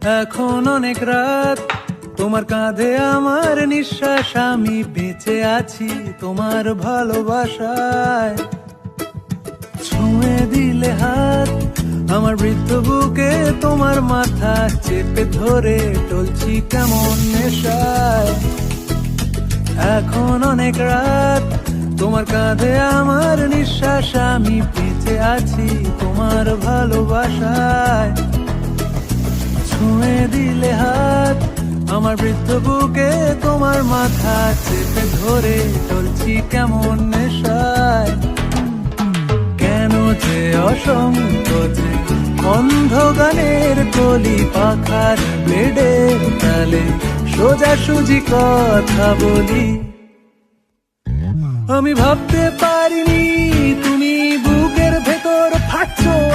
এখন অনেক রাত, তোমার কাঁধে আমার নিঃশ্বাস, আমি বেঁচে আছি তোমার ভালোবাসায়। ছুঁয়ে দিলে হাত আমার বৃদ্ধ বুকে, তোমার মাথা চেপে ধরে টলছি কেমন নেশায়। এখন অনেক রাত, তোমার কাঁধে আমার নিঃশ্বাস, আমি বেঁচে আছি তোমার ভালোবাসায়। ছুঁয়ে দিলে হাত আমার বৃদ্ধ বুকে, তোমার মাথা চেপে ধরে চলছি কেমন নেশায়। কেন যে অসংকোচে অন্ধ গানের কলি পাখার ব্লেডের তালে সোজাসুজি কথা বলি। আমি ভাবতে পারিনি তুমি বুকের ভেতর ফাটছো